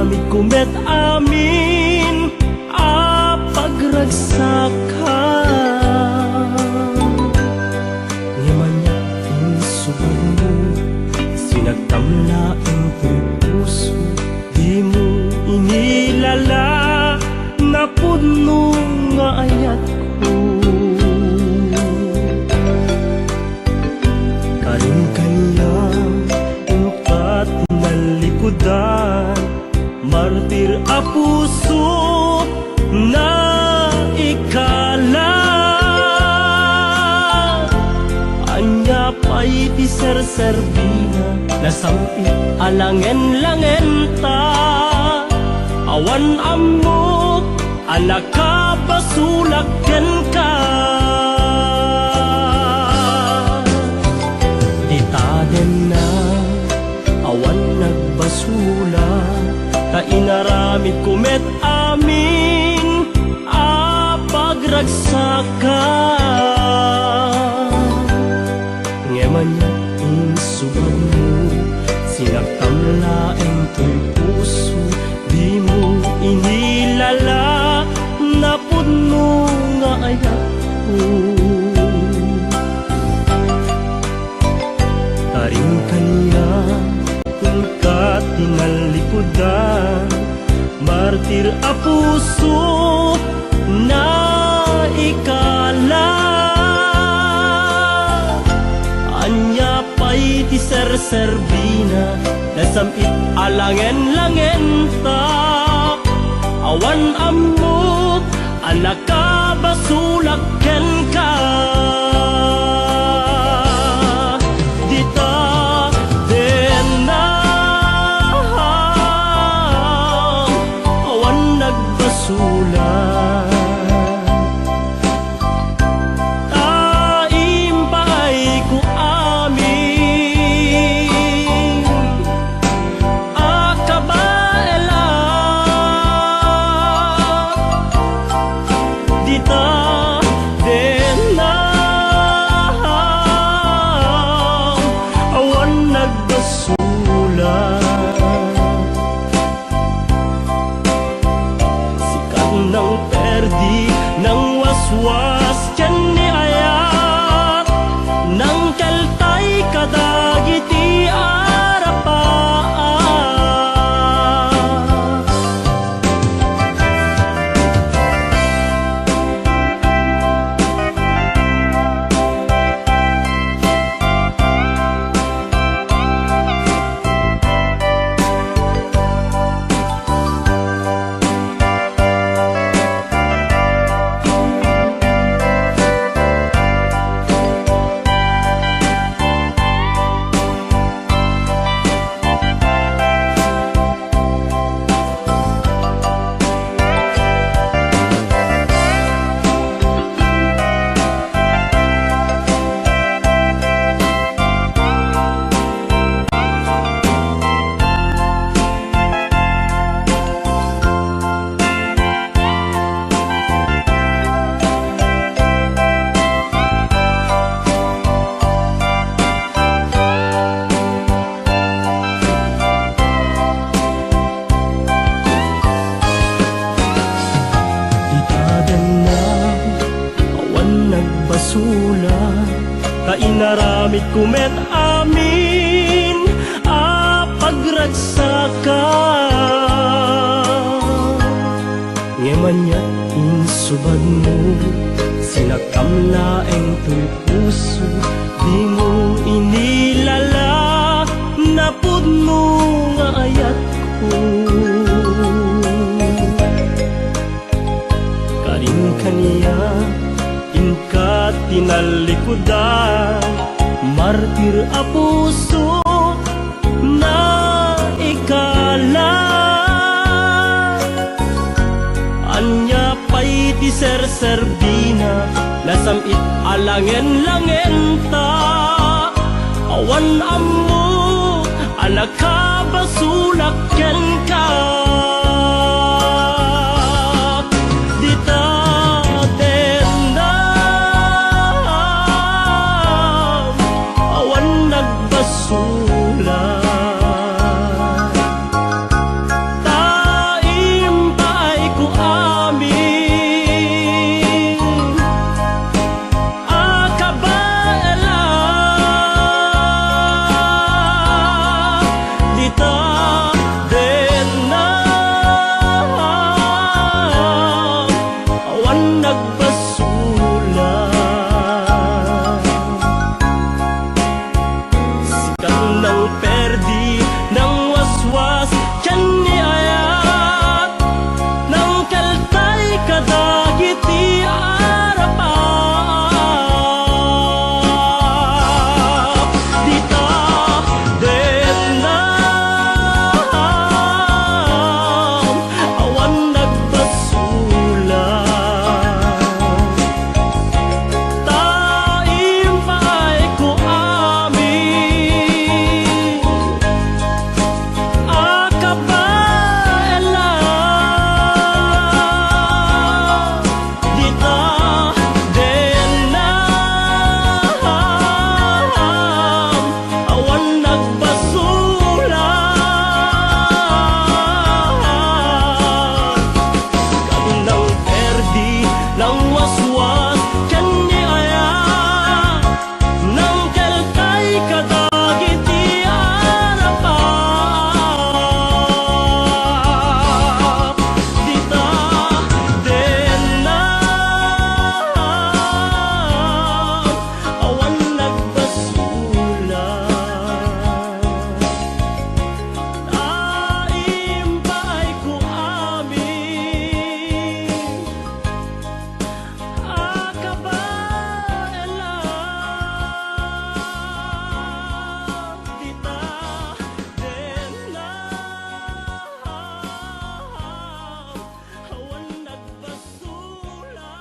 inaramid kumet amin pagragsakan. Ngimanya insubad mo, sinagtamla ang puso, di mo inilala na puno nga ayat ko. Karing kanya upat na likudan, martir a puso na ikala. Anya pa'y di serserbina, nasampit alangen-langen ta. Awan amok, anak ka basulaken ka. Di taden na, awan nagbasula, ta inaramid kumet amin pagragsakan. Ngemanya insubad mo, sinagtamla ang to'y puso, di mo inilala na puno nga ayat ko. Taring kanya kung ka tinalikudan, martir a puso na ikala. Anya pa'y di serserbina, nasamit alangen-langen ta. Awan amok, anak ka basulaken ka. Di ta den na awan nagbasulan. Nang waswas tiyan ni ayat, nang kaltay kadagiti arapaan. Nagbasula, ta inaramid kumet amin pagragsakan. Ngemanya insubad mo, sinagtamla ang to'y puso, di mo inilala na puno nga ayat ko. Karing kaniya inka tinalikudan, martir a puso na ikala. Anya pa'y di serserbina, nasamit alangen-langen ta. Awan ammo, anak ka basulaken ka. Nagbasulan ta din na awan nagbasula. Sikat ng perdi ng waswas tiyan ni ayat ng kaltay kadagiti arapap. Dita din na awan nagbasula. Taim paay ko amin akabaela. Dita din na awan nagbasula. Kanang perdi ng waswas tiyan ni aya ng kaltay kadagiti arapap. Dita din na awan nagbasula. Taim paay ko amin akabaela. Dita din na awan nagbasula.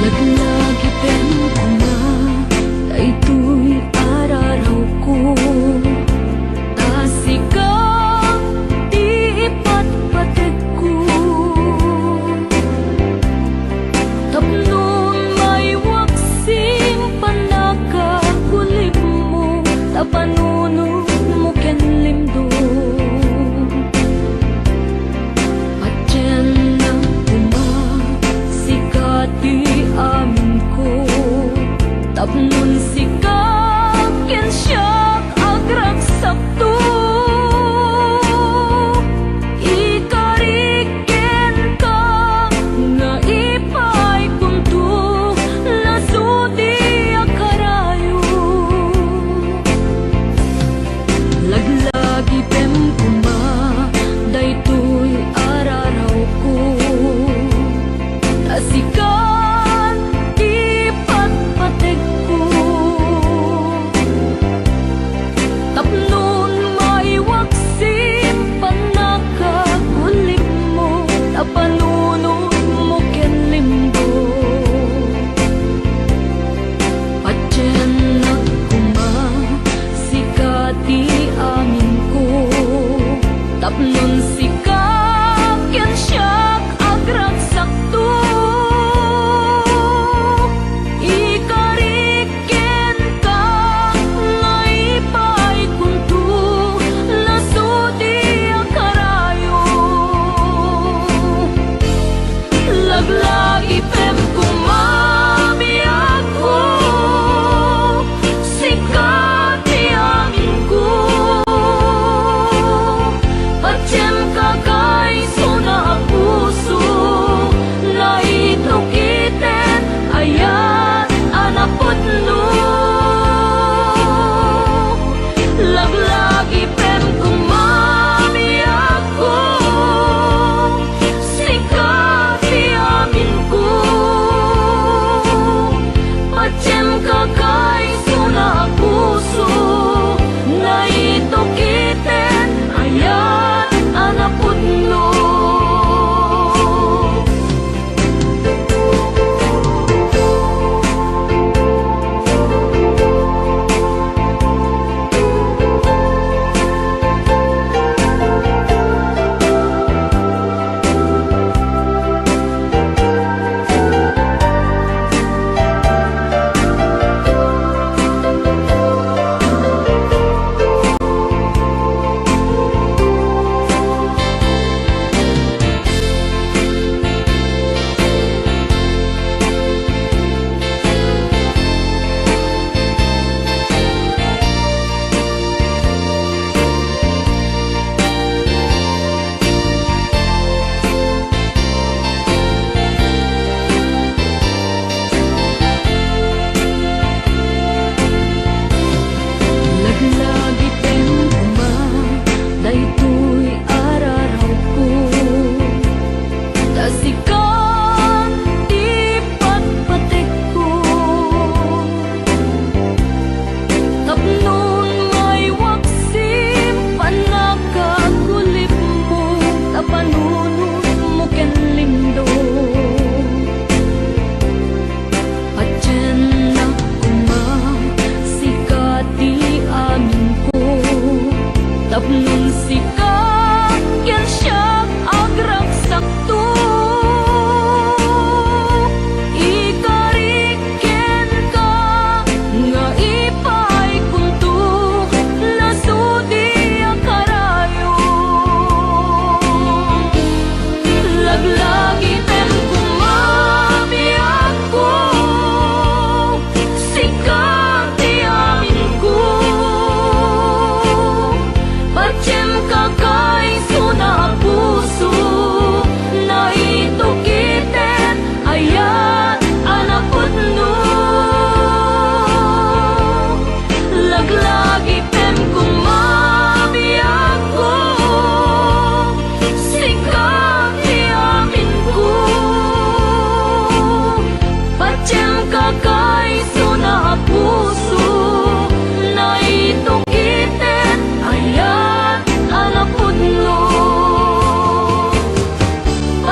Laglagi pen ko na, daytoy araraw ko. Tasika, di ipatpatid ko. Tapnon may waksim panakakulib mo, tapanuno mo ken limdo. Atyan na sikati amin ko, tapnon sikap ken siyak agragsakto. Ikariken ka nga ipay kunto, lasudi akarayo. Laglagi pem kuma, daytoy araraw ko. Tasikan, ipagpatig ko.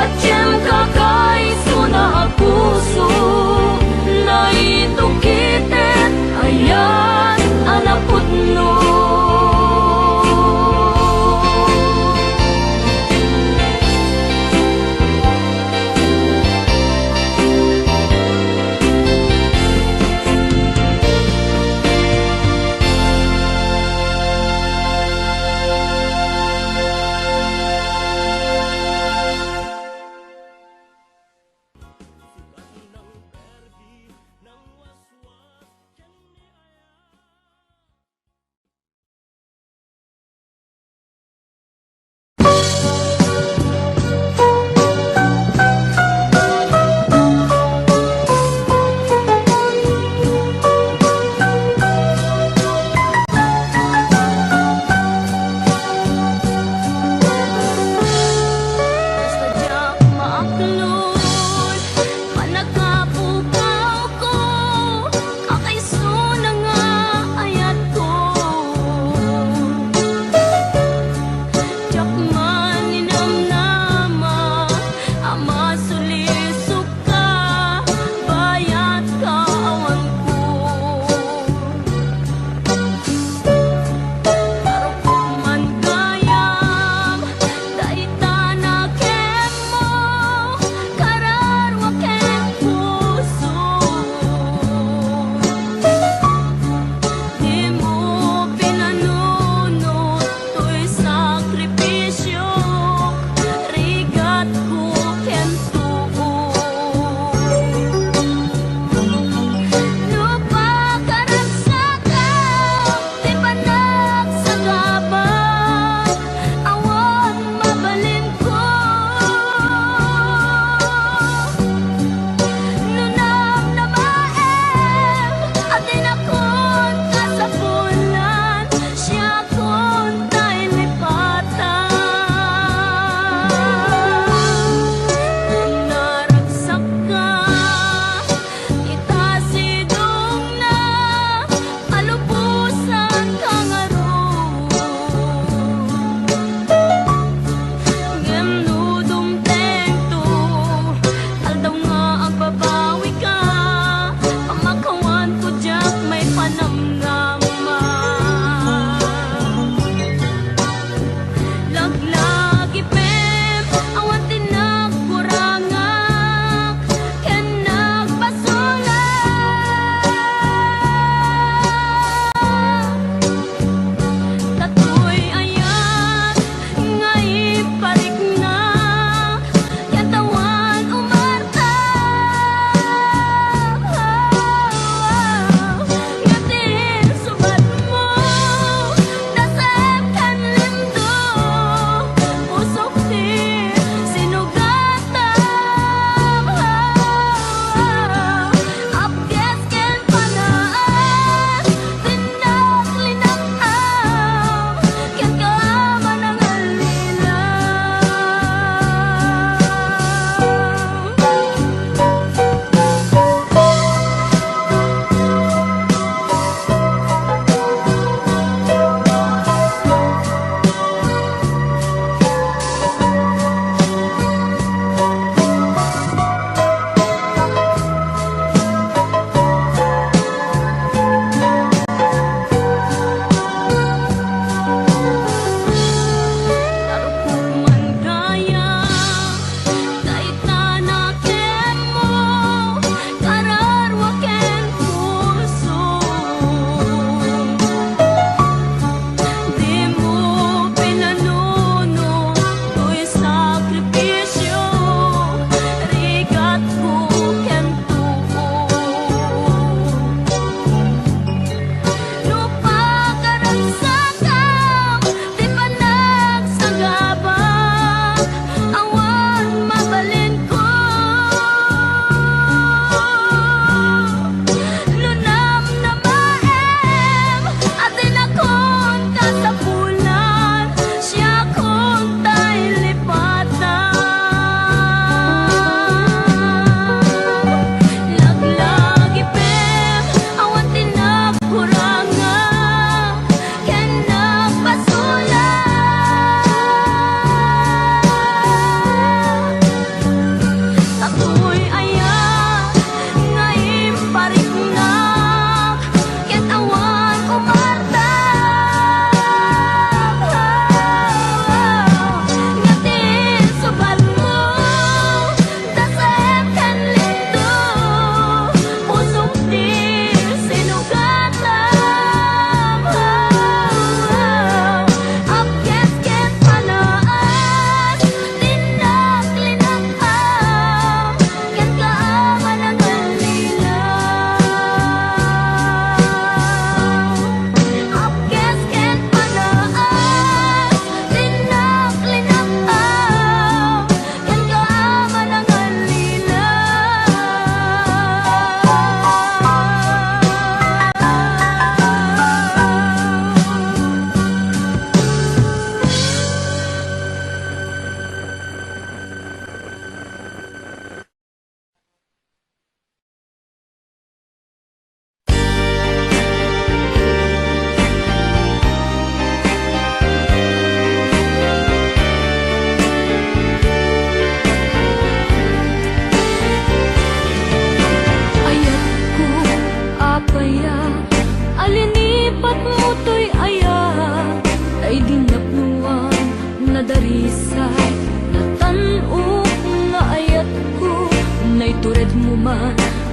Adyem kakaiso na puso na itukitet ayan anapudno.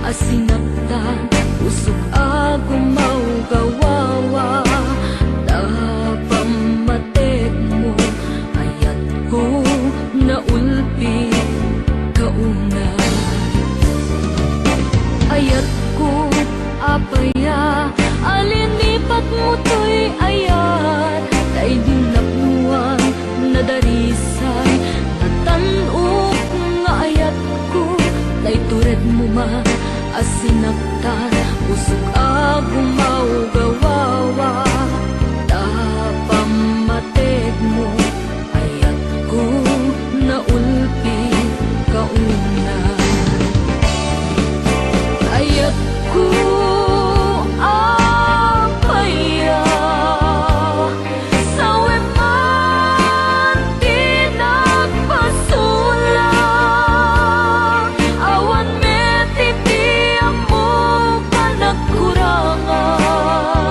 asinaptan usok agumaw gawawa tapamatek mo ayat ko naulpi kauna ayat ko apaya alinipat mo to'y ayat tay dinapnuan na darisay natanok nga ayat ko tay tured mo ma asinaptan usok agumaw gawawa tapamated mo ayat ko naulpi kauna ayat ko apaya sawe man tinagpasula awan me titiang mo ka nagkurangan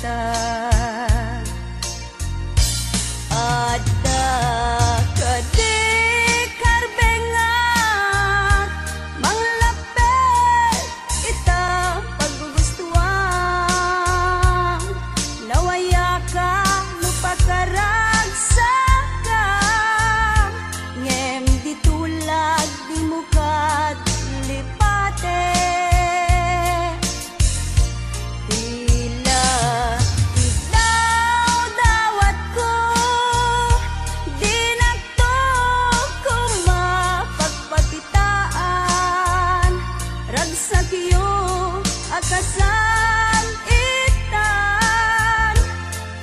pasakta. Adda kadi karbengat manglapet ita paggugustuhan. Nawaya ka lupakaragsakan ngem ditulag di mukad lipate. Tila idaw dawat ko di nakto ko mapagpakitaan. Ragsak iyo akasan itan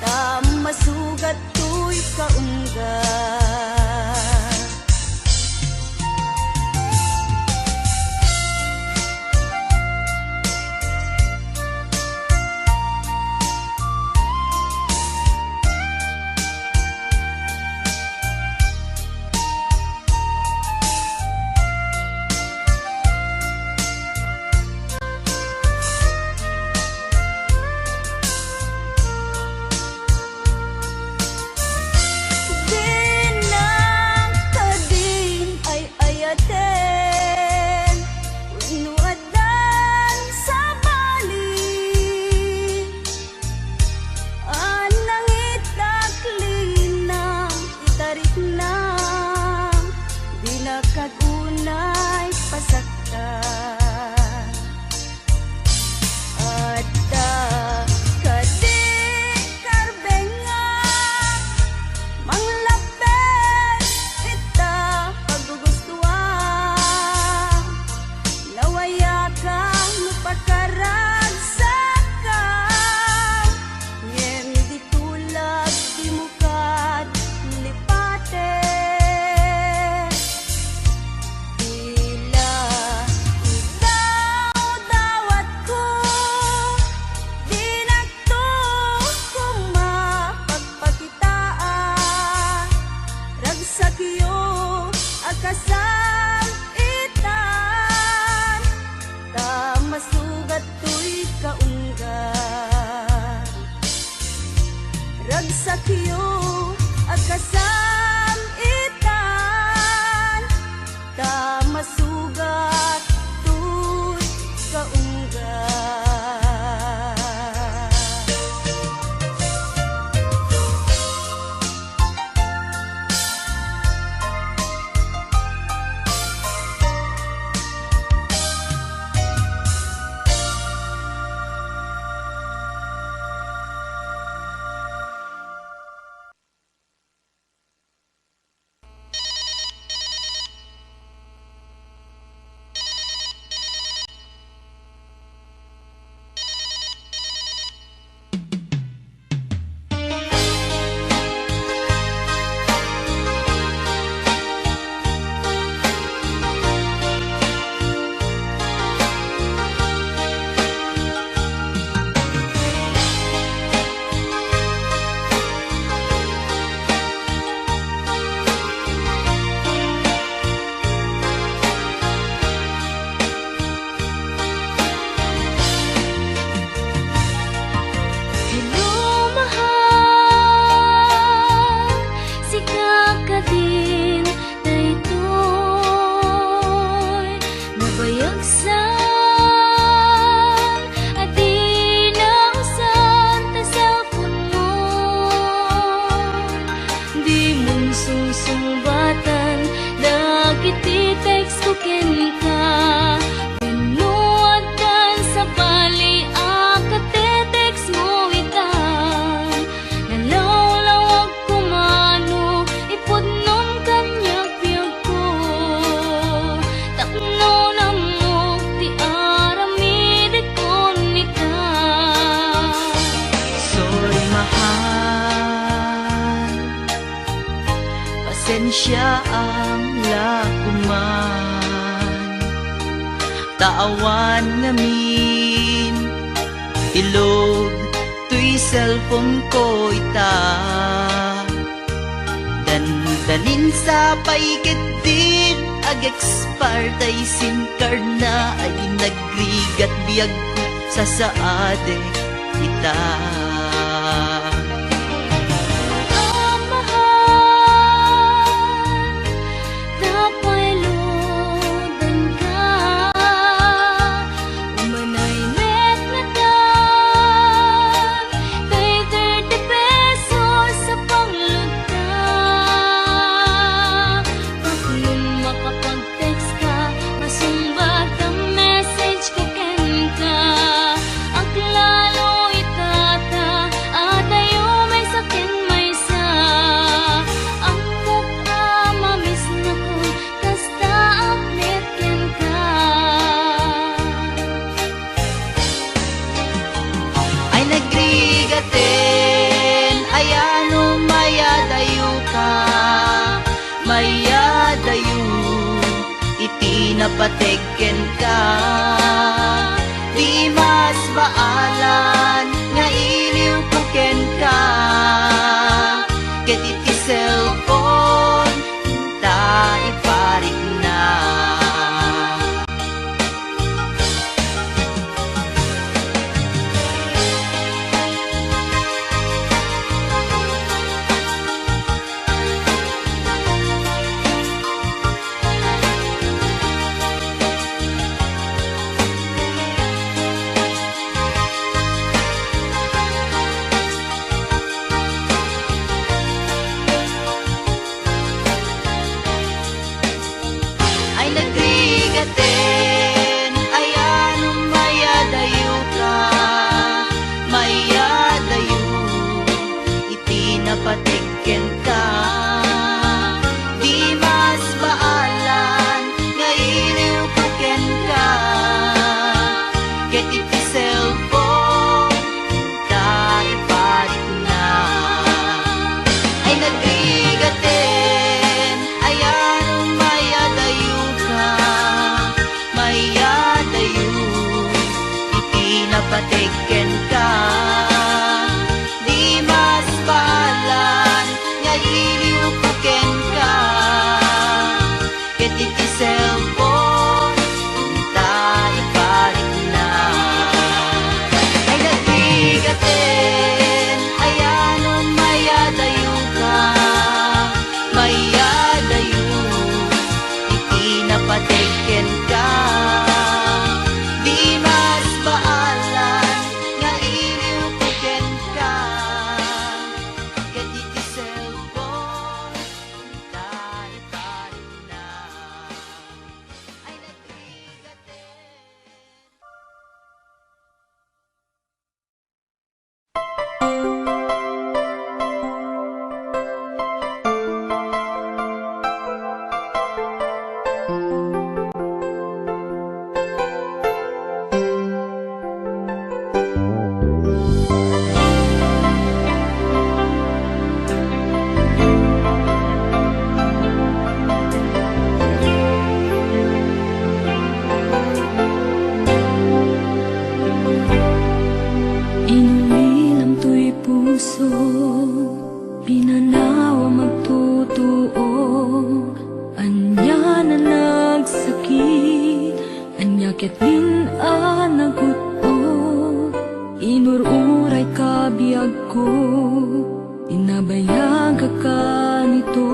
tam masugat to'y kaunggan. Dinang kadin ay ayaten unuadan sa bali. Anang itaklinang itarik na di nakagunay pasakta. Adda kadi karbengat manglapet ita paggugustuhan. Nawaya ka lupakaragsakan ngem ditulag di mukad lipate. Tila idaw dawat ko di nakto ko mapagpakitaan. Ragsak iyo akasan itan ta masugat to'y kaunggan. Ragsak iyo akasan itan ta masugat to'y kaunggan. Pasensya ang lakuman, taawan ngamin, ilog tuy cellphone ko ita. Dandanin sa paikit din, ag-expire tay SIM card na ay nagrigat biyag ko sa saade ita. iti napategen ka. Di mas baalan nga iliw puken ka. Ket iti cellphone ta iparik na. Ay nagrigaten, ayan mayadayo ka, mayadayo, iti napategen ka. Di mas baalan, nga iliw puken ka, ket iti cellphone, ta iparik na. Ay nagrigaten, ayan mayadayo ka, mayadayo, iti napategen ka. Di mas baalan, nga iliw puken ka, ket iti cellphone, ta iparik na. Ay nagbigaten, ayan mayadayo ka, mayadayo, iti napategen ka. Di mas baalan, nga iliw puken ka, ket iti cellphone, ta iparik na. Ay nagbigaten. Inulilam to'y puso, pinanawa magtutuog. Anya na nagsakit, anya ket din nagutod. Inururay ka biyag ko, inabayag ka nito.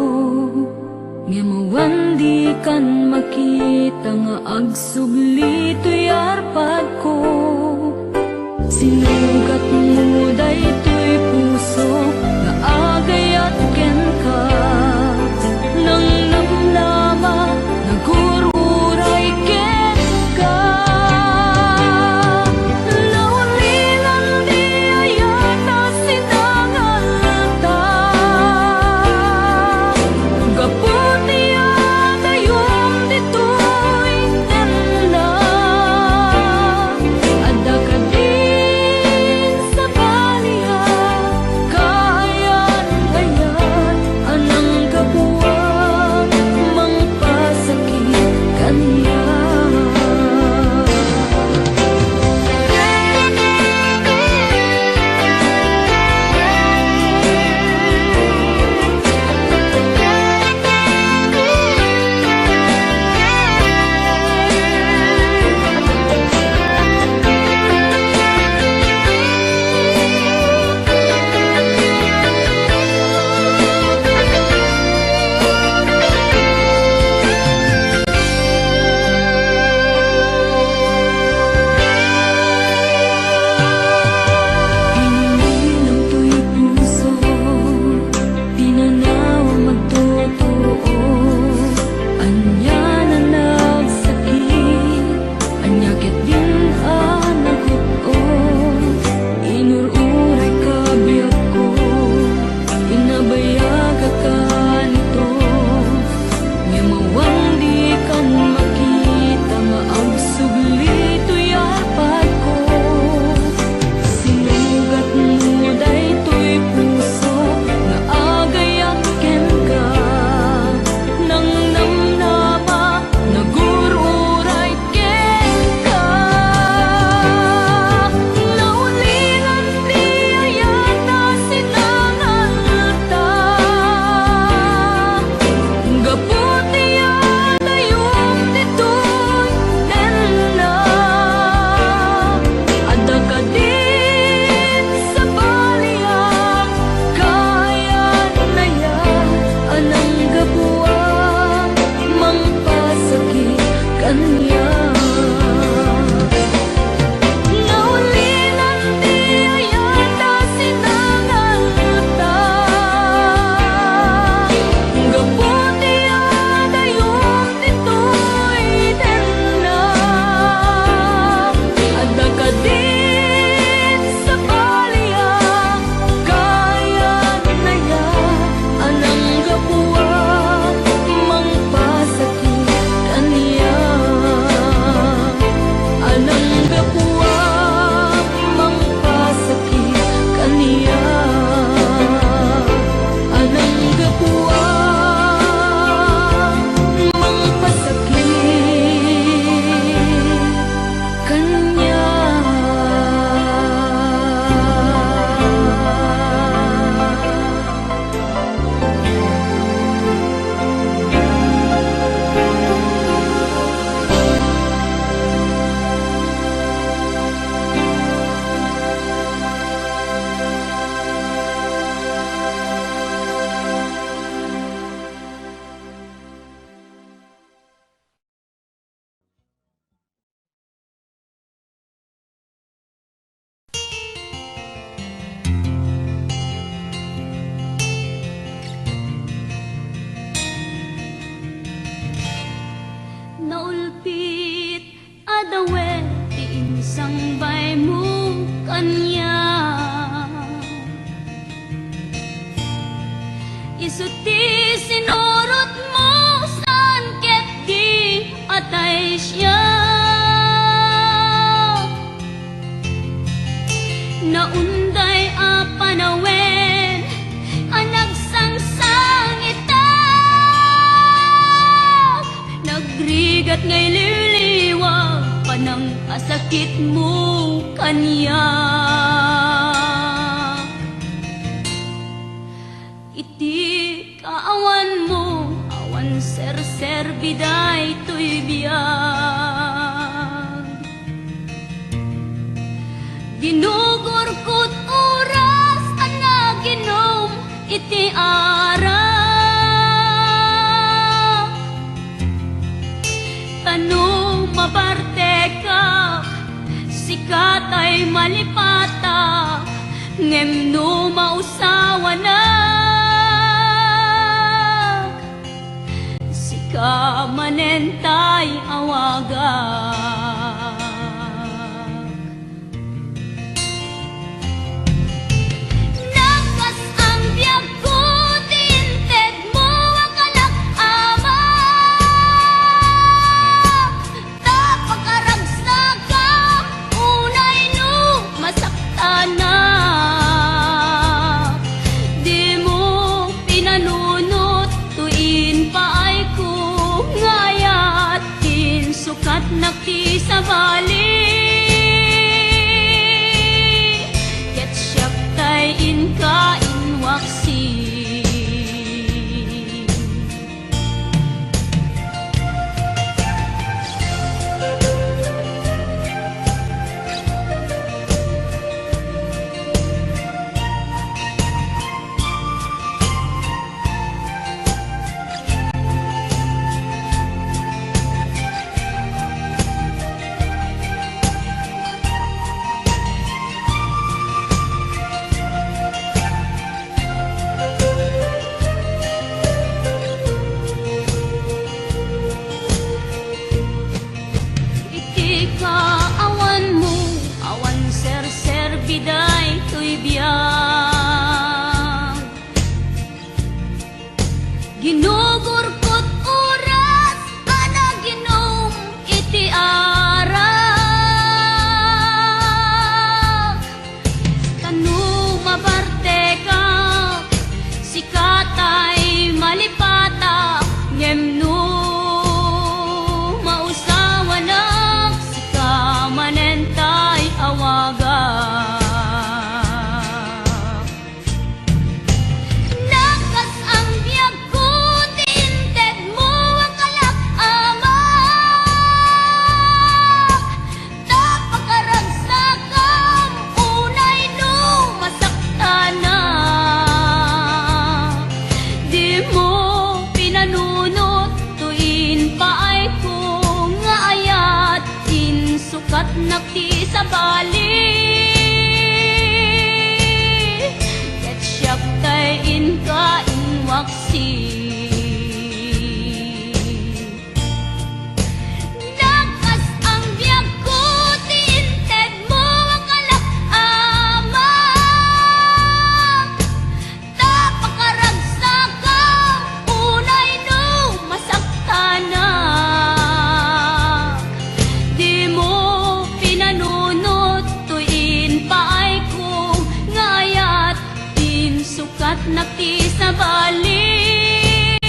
Nga mawandi kan makita nga agsugli to'y arpad ko. Sinugat mo daytoy puso nga agayat ken ka. Nang namnama nagururay ken ka. Naulilan di ayata sinangalta. Gaputi agayom ditoy tenda. Ada ka di adawe ti insang bay mo kanya. Isuti sinurot mo saan ket di atay siya. Naunday a panawen ang nagsangsang ita. Nagrigat ngay liliwag panang asakit mo kanya. Iti kaawan mo awan ser biday to'y biyag. Ginugurkot oras ang naginom iti ara. Tanong mabarte ka, sikat ay malipata, ngem no mausawa na. Sika manentay awagan. Nakti sa bali ket siyak tay inka inwaksi. Kaawan mo, awan ser biday to'y biyag. Ginugurkot oras ana ginom iti ara. Tanu mabarte ka, sikatay malipata, ngem no mausawa na. Manentay awaga. Nakas ang biyag ko, tinted mo ang kalak-ama. Tapagaragsakam, unay no masaktana. Di mo pinanunot, tuin paay ko nga ayat. Sukat nakti sa bali ket siyak tay inka inwaksi. Nakas ang biyag ko, tinted mo ang kalak-ama. Tapagaragsakam, unay no masaktana. Sukat nakti sa bali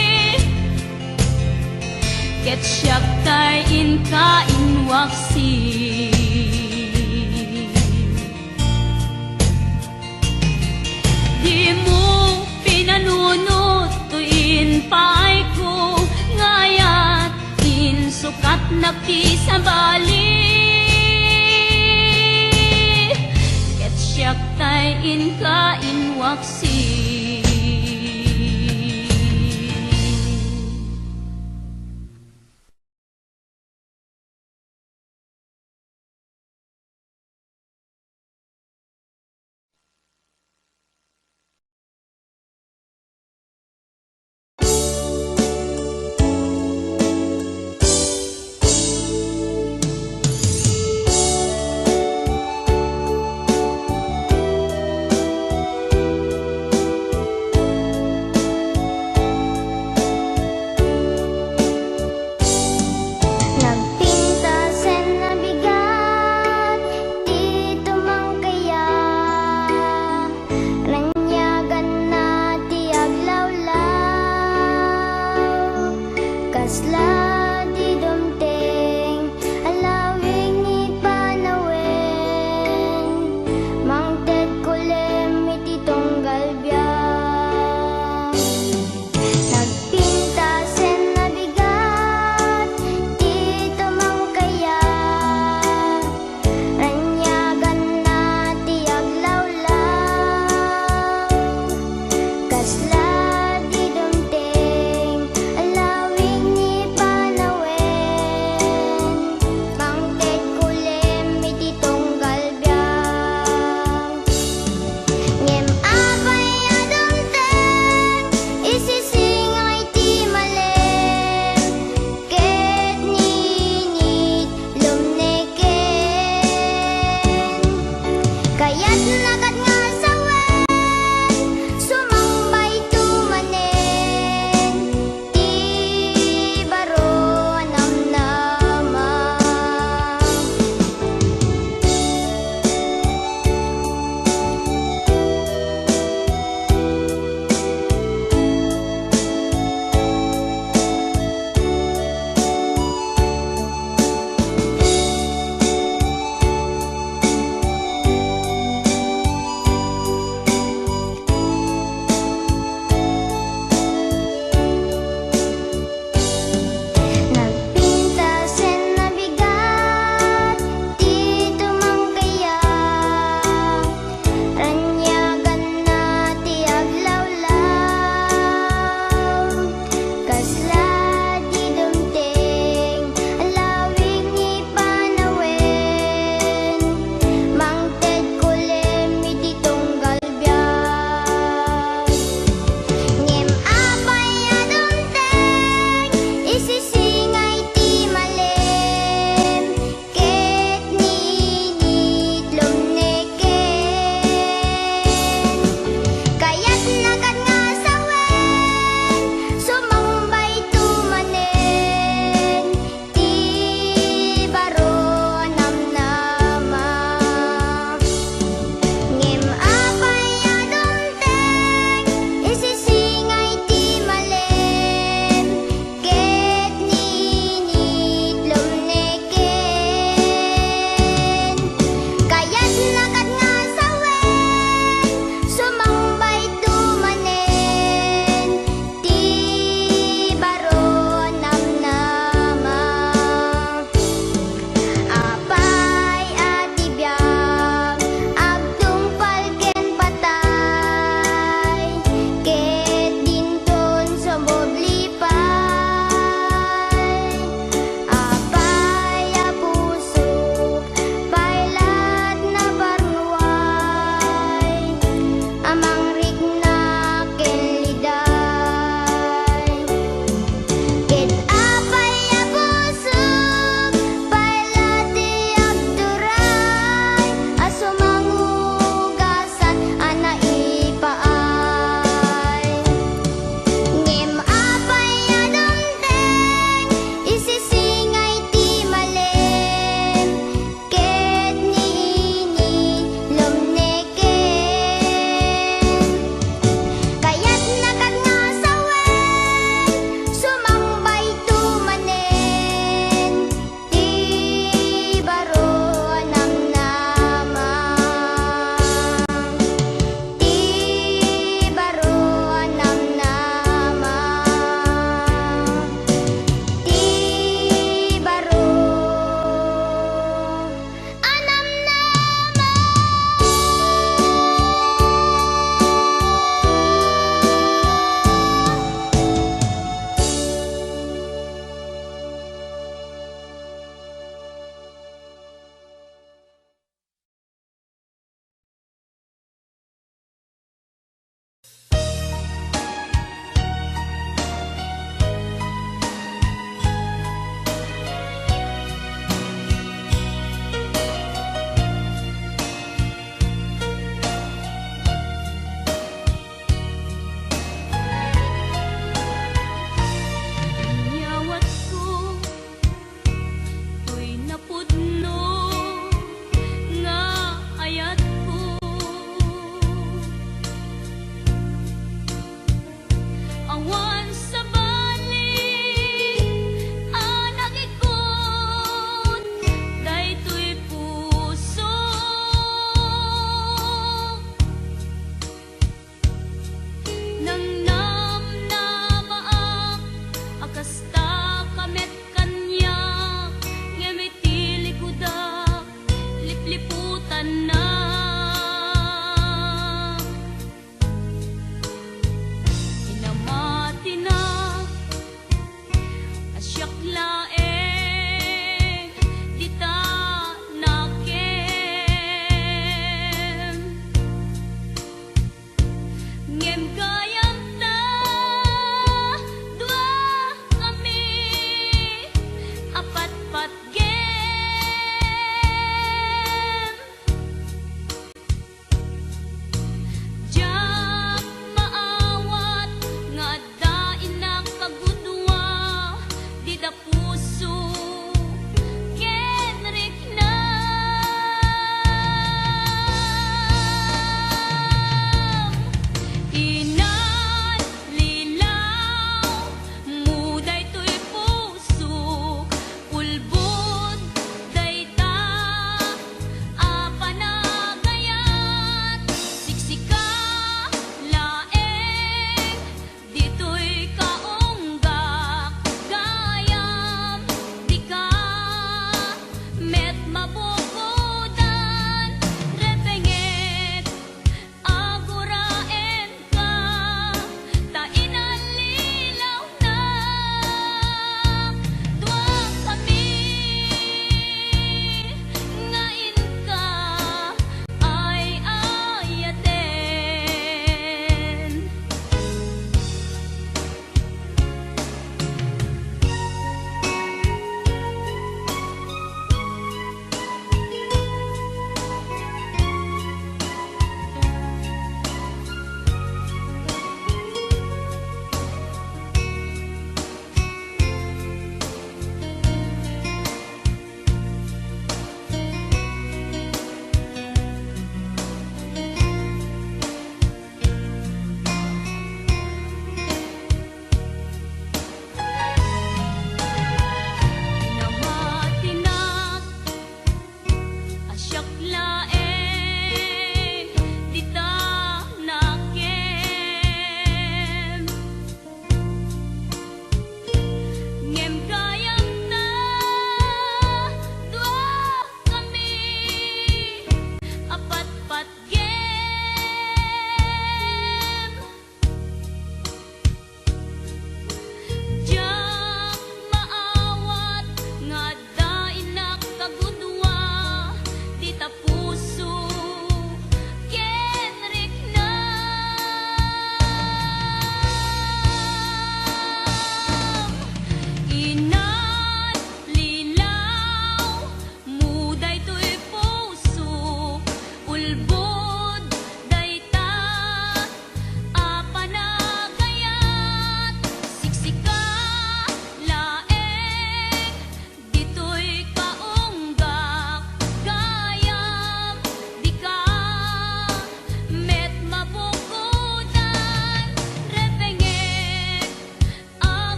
ket siyak tay inka inwaksi. Di mo pinanunot tuin paay ko ngayat in sukat nakti sa bali ket siyak tay inka inwaksi.